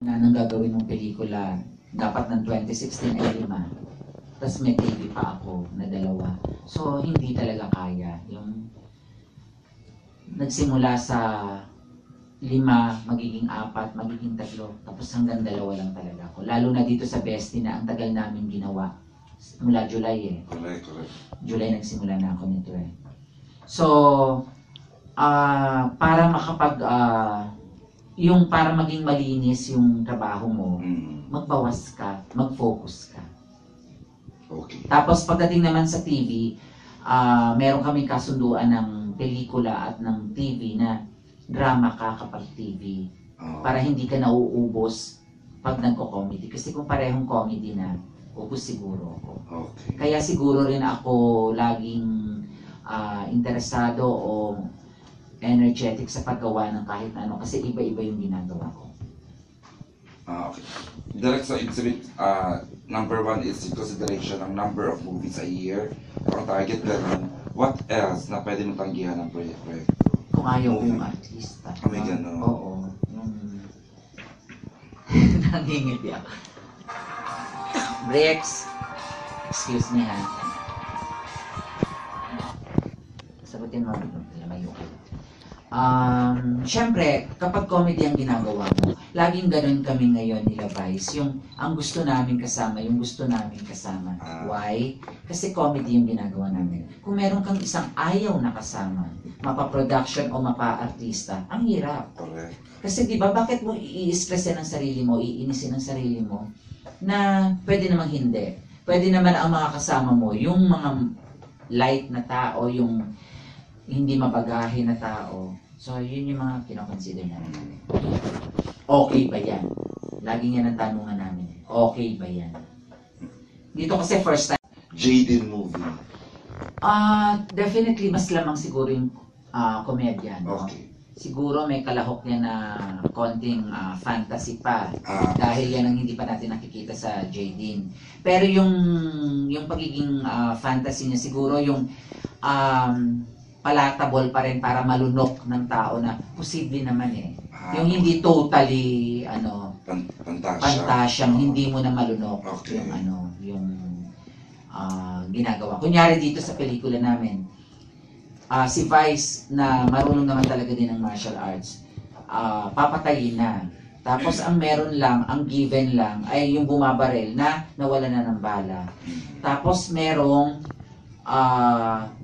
na nang gagawin mong pelikula, dapat ng 2016 ay 5. Tapos may TV pa ako na 2. So, hindi talaga kaya. Yung nagsimula sa 5, magiging 4, magiging 3, tapos hanggang 2 lang talaga ako. Lalo na dito sa Bestie na ang tagal namin ginawa. Mula July eh. Correct. July nagsimula na ako nito eh. So, para para maging malinis yung trabaho mo, magbawas ka, mag-focus ka. Okay. Tapos pagdating naman sa TV, meron kaming kasunduan ng pelikula at ng TV na drama ka kapag TV. Para hindi ka nauubos pag nagko-comedy. Kasi kung parehong comedy na, ubos siguro ako. Okay. Kaya siguro rin ako laging interesado o energetic sa paggawa ng kahit ano kasi iba-iba yung ginagawa ko. Okay. Direct sa exhibit, number 1 is in consideration ng number of movies a year. Ang target ganun. What else na pwede mong tanggihan ng proyekto? Kung ayaw ko yung artista. May gano'n. Oo. Nangingiti ako. Breaks. Excuse me ha. Sagutin mo. Lamayo ko. Siyempre, kapag comedy ang ginagawa mo, laging ganun kami ngayon nila Vice. Yung ang gusto namin kasama, yung gusto namin kasama. Why? Kasi comedy yung ginagawa namin. Kung meron kang isang ayaw na kasama, mapa-production o mapa-artista, ang hirap. Correct. Kasi di ba bakit mo i-stressin ang sarili mo, iinisin ang sarili mo, na pwede namang hindi. Pwede naman ang mga kasama mo, yung mga light na tao, yung hindi mabagahe na tao. So, yun yung mga kinoconsider namin. Okay ba yan? Lagi yan ang tanungan namin. Okay ba yan? Dito kasi first time. Jaden movie. Definitely, mas lamang siguro yung komedya. No? Okay. Siguro may kalahok niya na konting fantasy pa. Dahil yan ang hindi pa natin nakikita sa Jaden. Pero yung pagiging fantasy niya, siguro yung palatable pa rin para malunok ng tao na posible naman eh. Yung hindi totally pantasyang hindi mo na malunok. Okay. Yung ginagawa. Kunyari dito sa pelikula namin, si Vice na marunong naman talaga din ng martial arts, papatayin na. Tapos ang meron lang, ang given lang ay yung bumabaril na nawala na ng bala. Tapos merong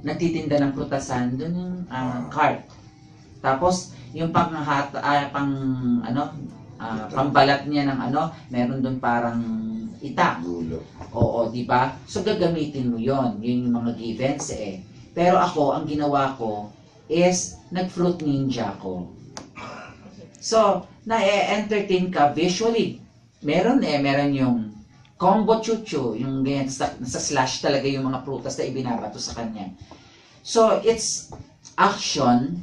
nagtitinda ng prutasan doon yung cart. Tapos yung pambalat niya ng meron doon parang itak. Oo, di ba? So gagamitin mo 'yon. Yun yung mga givens eh. Pero ako, ang ginawa ko is nag-fruit ninja ko. So, na-entertain ka visually. Meron yung combo chuchu, yung ganyan, sa slash talaga yung mga prutas na ibinabato sa kanya. So, it's action.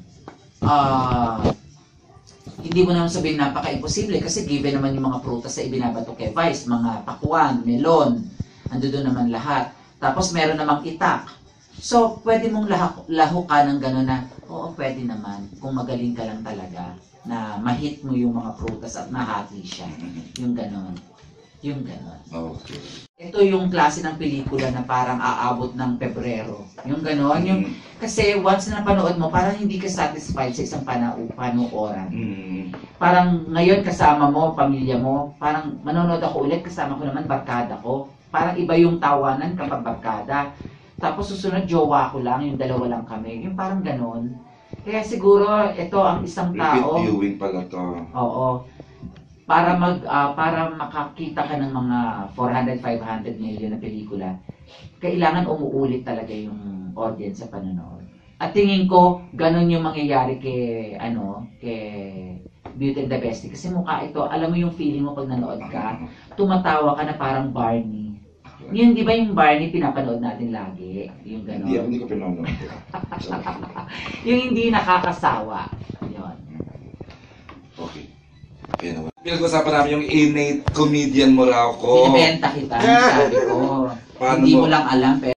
Hindi mo naman sabihin napaka-imposible kasi given naman yung mga prutas na ibinabato kay Vice, mga pakwan, melon, ando doon naman lahat. Tapos meron namang itak. So, pwede mong lahukan ng gano'n na, oo, pwede naman, kung magaling ka lang talaga, na ma-hit mo yung mga prutas at mahati siya. Yung gano'n. Yung gano'n. Okay. Ito yung klase ng pelikula na parang aabot ng Pebrero. Yung gano'n. Kasi once na napanood mo, parang hindi ka satisfied sa isang panooran. Parang ngayon kasama mo, pamilya mo, parang manonood ako ulit, kasama ko naman barkada ko. Parang iba yung tawanan kapag barkada. Tapos susunod, jowa ko lang, yung 2 lang kami. Yung parang ganon. Kaya siguro, ito ang isang tao. Repeat viewing pala to. Oo. Para makakita ka ng mga 400-500 million na pelikula, kailangan umuulit talaga yung audience sa panonood. At tingin ko, ganon yung mangyayari kay Beauty and the Bestie. Kasi mukha ito, alam mo yung feeling mo pag nanood ka, tumatawa ka na parang Barney. Yun, di ba yung Barney pinapanood natin lagi? Yung gano'n. Hindi ko pinanood. Yung hindi nakakasawa. Yun. Okay. Pinag-usapan namin yung innate comedian mo raw ko. Binibenta kita, sabi ko. Hindi mo lang alam, pero